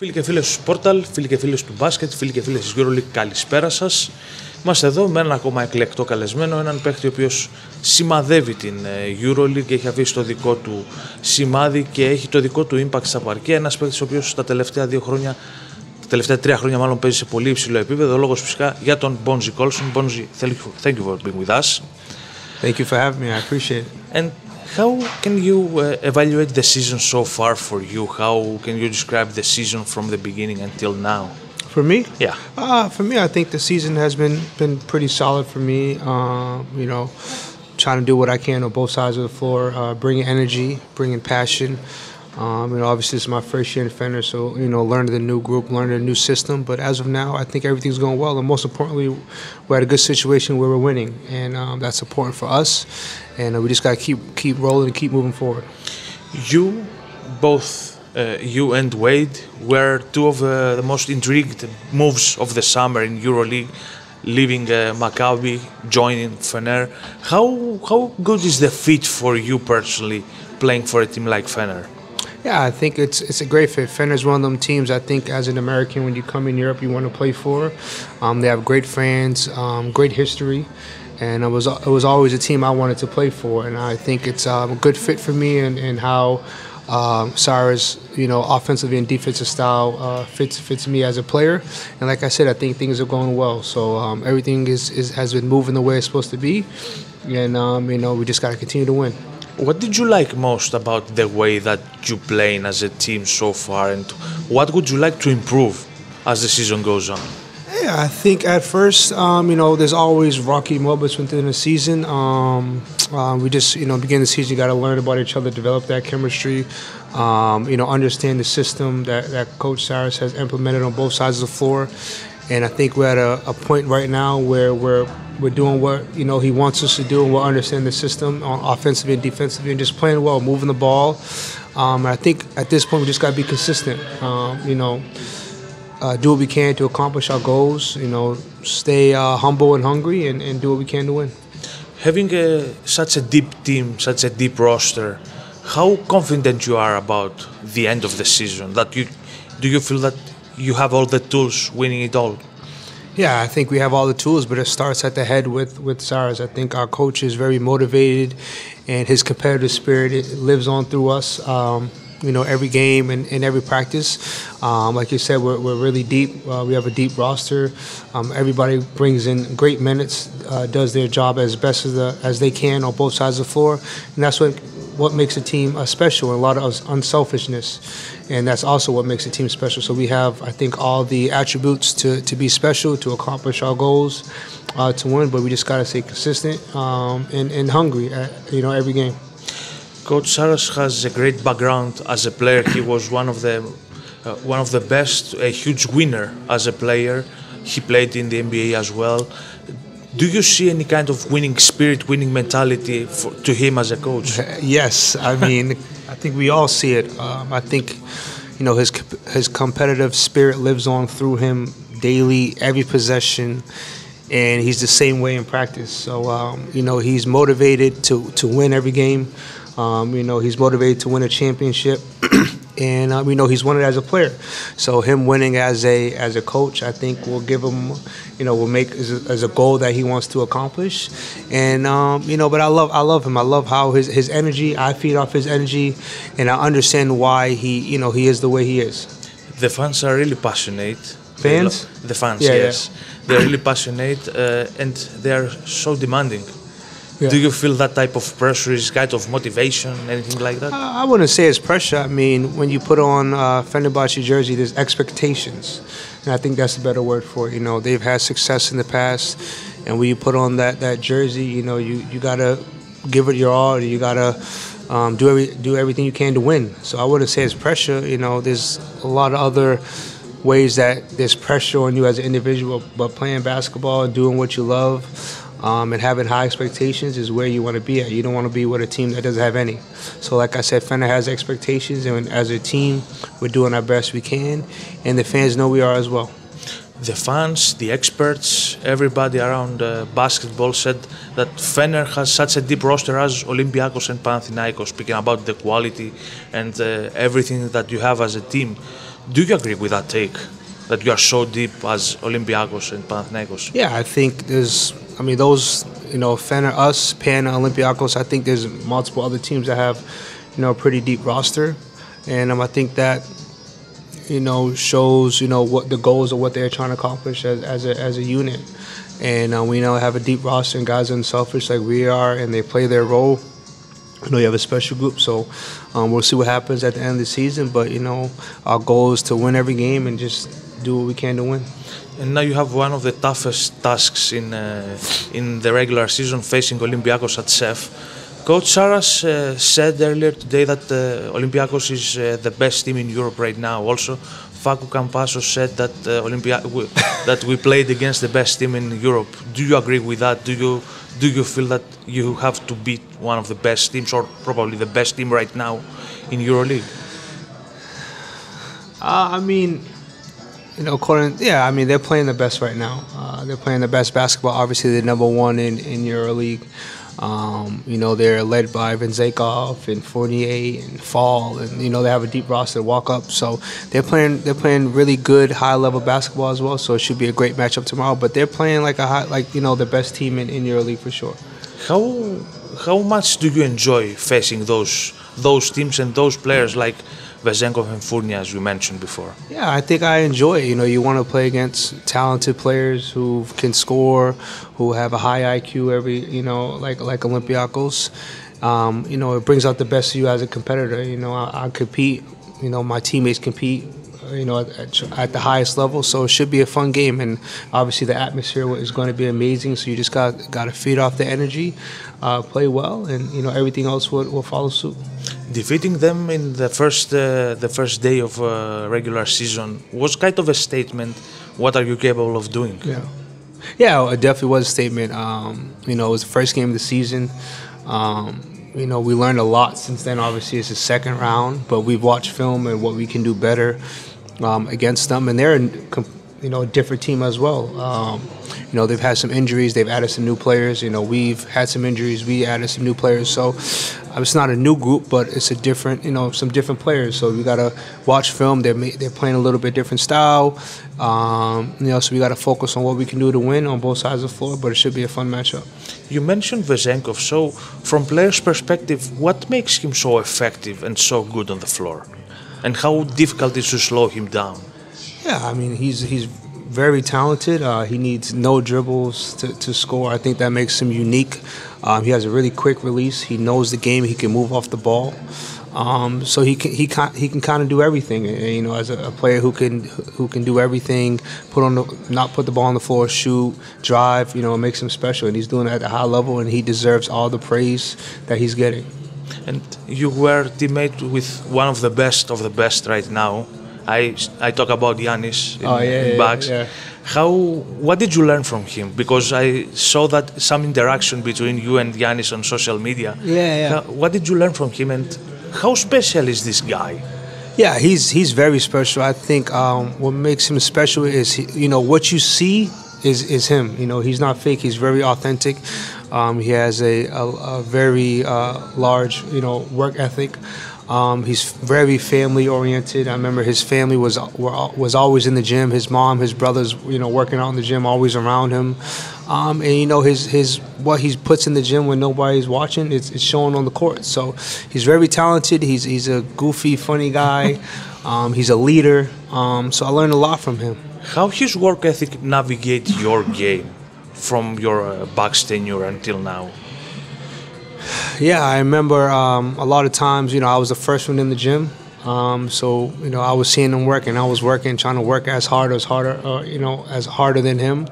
Φίλοι και φίλες του Sportal, φίλοι και φίλες του μπάσκετ, φίλοι και φίλες της Euroleague, καλησπέρα σας. Είμαστε εδώ με έναν ακόμα εκλεκτό καλεσμένο, έναν παίχτη ο οποίος σημαδεύει την Euroleague και έχει αφήσει το δικό του σημάδι και έχει το δικό του impact στα παρκέ. Ένας παίχτης ο οποίος τα τελευταία 3 χρόνια μάλλον παίζει σε πολύ υψηλό επίπεδο. Ο λόγος φυσικά για τον Μπόνζι Κόλσον. Μπόνζι, thank you for being with us. Thank you for having me. I appreciate it. And how can you evaluate the season so far for you? How can you describe the season from the beginning until now? For me? Yeah. For me, I think the season has been pretty solid for me. Trying to do what I can on both sides of the floor, bringing energy, bringing passion. Obviously this is my first year in Fenner, so learning the new group, learning a new system. But as of now, I think everything's going well, and most importantly, we're at a good situation where we're winning, and that's important for us. And we just got to keep rolling and keep moving forward. You and Wade were two of the most intrigued moves of the summer in Euroleague, leaving Maccabi, joining Fener. How good is the fit for you personally, playing for a team like Fener? Yeah, I think it's a great fit. Fener's one of them teams, I think, as an American, when you come in Europe, you want to play for. They have great fans, great history, and it was always a team I wanted to play for. And I think it's a good fit for me and how Sarah's, offensively and defensive style fits me as a player. And like I said, I think things are going well. So everything has been moving the way it's supposed to be, and we just got to continue to win. What did you like most about the way that you playing as a team so far, and what would you like to improve as the season goes on? Yeah, I think at first, there's always rocky moments within the season. We just, begin the season, you got to learn about each other, develop that chemistry, understand the system that Coach Cyrus has implemented on both sides of the floor. And I think we're at a point right now where we're doing what he wants us to do, and we'll understand the system on offensively and defensively, and just playing well, moving the ball. I think at this point we just got to be consistent. Do what we can to accomplish our goals. Stay humble and hungry, and do what we can to win. Having such a deep team, such a deep roster, how confident you are about the end of the season? Do you feel that you have all the tools winning it all? Yeah, I think we have all the tools, but it starts at the head with Cyrus. I think our coach is very motivated, and his competitive spirit lives on through us. Every game and every practice. Like you said, we're really deep. We have a deep roster. Everybody brings in great minutes, does their job as best as they can on both sides of the floor, and that's what makes a team special, and a lot of unselfishness, and that's also what makes a team special. So we have, I think, all the attributes to be special, to accomplish our goals, to win, but we just got to stay consistent and hungry at every game. Coach Saras has a great background as a player. He was one of the best, a huge winner as a player. He played in the NBA as well. Do you see any kind of winning spirit, winning mentality to him as a coach? Yes, I think we all see it. I think his competitive spirit lives on through him daily, every possession, and he's the same way in practice. So he's motivated to win every game. He's motivated to win a championship, and he's won it as a player. So him winning as a coach, I think will give him, will make as a goal that he wants to accomplish. And but I love him. I love how his energy. I feed off his energy, and I understand why he is the way he is. The fans are really passionate. Fans? The fans, yes. Yeah. They're really passionate, and they are so demanding. Yeah. Do you feel that type of pressure is kind of motivation, anything like that? I wouldn't say it's pressure. I mean, when you put on Fennerbahçe jersey, there's expectations, and I think that's a better word for it. They've had success in the past, and when you put on that jersey, you gotta give it your all. You gotta do everything you can to win. So I wouldn't say it's pressure. There's a lot of other ways that there's pressure on you as an individual, but playing basketball and doing what you love. And having high expectations is where you want to be at. You don't want to be with a team that doesn't have any. So like I said, Fener has expectations, and as a team, we're doing our best we can, and the fans know we are as well. The fans, the experts, everybody around basketball said that Fener has such a deep roster as Olympiacos and Panathinaikos, speaking about the quality and everything that you have as a team. Do you agree with that take? That you are so deep as Olympiacos and Panathinaikos? Yeah, I think those, us, Pan, Olympiacos, I think there's multiple other teams that have, a pretty deep roster. And I think that, shows, what the goals of what they're trying to accomplish as a unit. And we have a deep roster and guys are unselfish like we are, and they play their role. You have a special group, so we'll see what happens at the end of the season. But, our goal is to win every game and just do what we can to win. And now you have one of the toughest tasks in the regular season, facing Olympiacos at CEF. Coach Saras said earlier today that Olympiacos is the best team in Europe right now. Also, Facu Campasso said that that we played against the best team in Europe. Do you agree with that? Do you feel that you have to beat one of the best teams, or probably the best team right now in Euroleague? They're playing the best right now. They're playing the best basketball. Obviously, they're number one in Euroleague. They're led by Venzekov and Fournier and Fall, and they have a deep roster to walk up. So they're playing really good high level basketball as well. So it should be a great matchup tomorrow. But they're playing the best team in Euroleague for sure. How much do you enjoy facing those teams and those players like Vεζένκοφ and Fournier, as we mentioned before? Yeah, I think I enjoy it. You want to play against talented players who can score, who have a high IQ like Olympiacos. It brings out the best of you as a competitor. I compete, my teammates compete, at the highest level. So it should be a fun game. And obviously the atmosphere is going to be amazing. So you just got to feed off the energy, play well, and, everything else will follow suit. Defeating them in the first day of regular season was kind of a statement. What are you capable of doing? Yeah, it definitely was a statement. It was the first game of the season. We learned a lot since then. Obviously, it's the second round, but we've watched film and what we can do better against them. And they're a different team as well. They've had some injuries. They've added some new players. We've had some injuries. We added some new players. So it's not a new group, but it's a different, some different players. So we got to watch film. They're playing a little bit different style. So we got to focus on what we can do to win on both sides of the floor. But it should be a fun matchup. You mentioned Vεζένκοφ. So from players' perspective, what makes him so effective and so good on the floor? And how difficult is to slow him down? Yeah, he's very talented. He needs no dribbles to score. I think that makes him unique. He has a really quick release. He knows the game. He can move off the ball. So he can kind of do everything. As a player who can do everything, not put the ball on the floor, shoot, drive. It makes him special, and he's doing it at a high level, and he deserves all the praise that he's getting. And you were teammate with one of the best right now. I talk about Giannis in Bucks. Yeah. What did you learn from him? Because I saw that some interaction between you and Giannis on social media. Yeah. What did you learn from him, and how special is this guy? Yeah, he's very special. I think what makes him special is what you see is him. He's not fake. He's very authentic. He has a very large work ethic. He's very family oriented. I remember his family was always in the gym. His mom, his brothers, working out in the gym, always around him. And his what he puts in the gym when nobody's watching, it's showing on the court. So he's very talented. He's a goofy, funny guy. He's a leader. So I learned a lot from him. How his work ethic navigate your game from your Bucks tenure until now? Yeah, I remember a lot of times, I was the first one in the gym. So I was seeing him work, and I was working, trying to work as harder than him.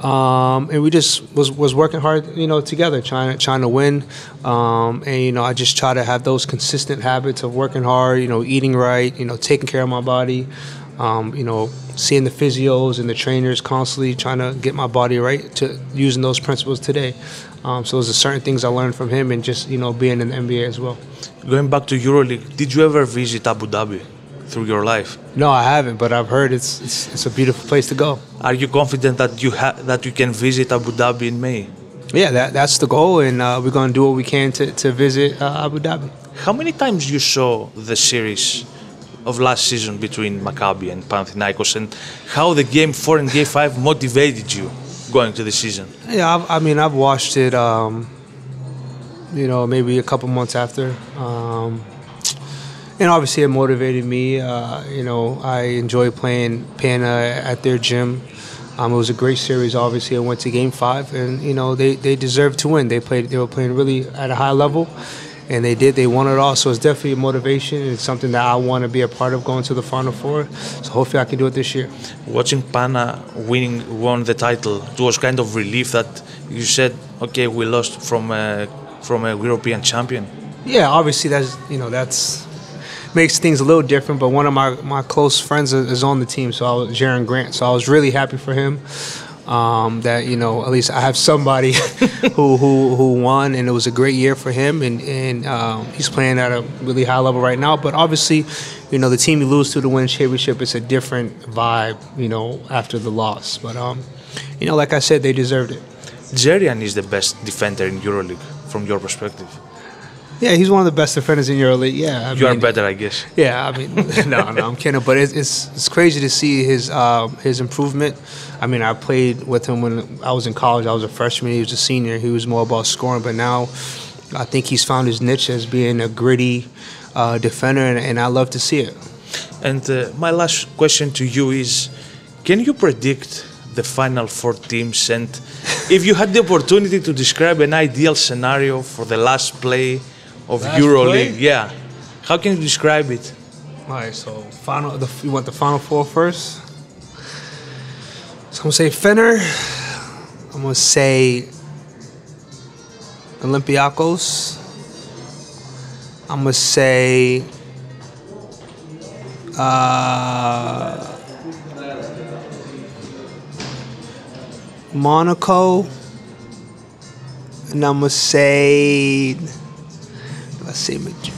And we just was working hard, together, trying to win. And I just try to have those consistent habits of working hard, eating right, taking care of my body. Seeing the physios and the trainers constantly trying to get my body right, to using those principles today. So there's certain things I learned from him, and just being in the NBA as well. Going back to Euroleague, did you ever visit Abu Dhabi through your life? No, I haven't, but I've heard it's a beautiful place to go. Are you confident that you can visit Abu Dhabi in May? Yeah, that's the goal, and we're going to do what we can to visit Abu Dhabi. How many times you saw the series of last season between Maccabi and Panathinaikos, and how the game 4 and game 5 motivated you going to the season? Yeah, I mean, I've watched it, you know, maybe a couple months after. And obviously it motivated me. You know, I enjoy playing Pana at their gym. It was a great series, obviously. I went to game 5, and, you know, they deserved to win. They were playing really at a high level, and they did. They won it all, so it's definitely a motivation. It's something that I want to be a part of going to the Final Four, so hopefully I can do it this year. Watching Pana won the title, it was kind of relief that you said, okay, we lost from a European champion. Yeah, obviously that's makes things a little different, but one of my close friends is on the team, so I was Jaron Grant, so I was really happy for him that, you know, at least I have somebody who won, and it was a great year for him, and he's playing at a really high level right now. But obviously, you know, the team you lose to to win a championship, it's a different vibe, you know, after the loss. But you know, like I said, they deserved it. Jerian is the best defender in Euroleague from your perspective. Yeah, he's one of the best defenders in Euroleague. Yeah, you are better, I guess. Yeah, I mean, no, I'm kidding. But it's crazy to see his improvement. I mean, I played with him when I was in college. I was a freshman. He was a senior. He was more about scoring. But now, I think he's found his niche as being a gritty defender, and I love to see it. And my last question to you is, can you predict the Final Four teams? And if you had the opportunity to describe an ideal scenario for the last play of Euroleague, yeah, how can you describe it? All right, so you want the Final Four first? So I'm gonna say Fener. I'm gonna say Olympiacos. I'm gonna say Monaco, and I'm gonna say. Let's say Madrid.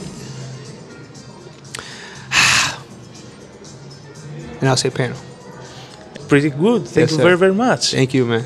And I'll say Pana. Pretty good. Thank you very, very much. Thank you, man.